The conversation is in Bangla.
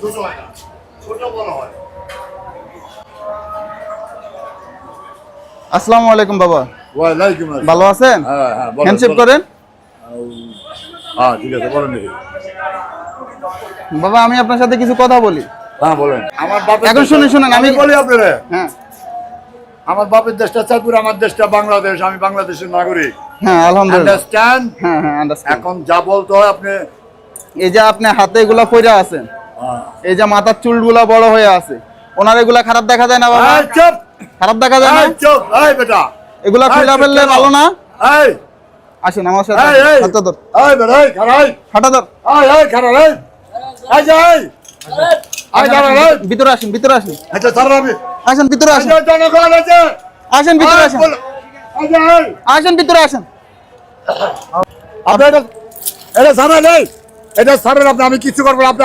ছোট হয় না, ছোট বড় হয়। আসসালামু আলাইকুম বাবা। ওয়ালাইকুম আসসালাম। ভালো আছেন? হ্যাঁ হ্যাঁ, বলেন, হ্যান্ডশেক বলেন। করেন। হ্যাঁ ঠিক আছে, বলেন দেখি। বাবা আমি আপনার সাথে কিছু কথা বলি। হ্যাঁ বলেন। আমার বাপের এখন শুনুন, শুনুন, আমি আমি- বলি আপনারে, হ্যাঁ আমার বাপের দেশটা চাঁদপুর, আমার দেশটা বাংলাদেশ, আমি বাংলাদেশের নাগরিক। হ্যাঁ আলহামদুলিল্লাহ। আন্ডারস্ট্যান্ড? হ্যাঁ হ্যাঁ আন্ডারস্ট্যান্ড। এখন যা বলতে হয় আপনি। এই যে আপনি হাতে এগুলা পইরা আছেন, এই যে মাথার চুলগুলা বড় হয়ে আছে, ওনার এগুলা খারাপ দেখা যায় না বাবা? এই চুপ, খারাপ দেখা যায় না? এই চুপ, এই বেটা, এগুলা এই খুলে চুপ ফেললে কেন? ভালো না? এই আসেন আমার সাথে। এই এই হাতটা ধর, এই বেটা, এই খাড়া, এই হাঁটা ধর। এই খাড়া, এই এই যে এই খাড়া, এই ভিতরে আসেন, ভিতরে আসেন, আচ্ছা ছাড়া আমি আসেন ভিতরে আসেন, আচ্ছা জনগণ আছে, আসেন ভিতরে আসেন, আচ্ছা এই আসেন ভিতরে আসেন। আপনি এটা ছাড়া নেই, এটা ছাড়েন আপনি, আমি কিছু করবো না, আপনি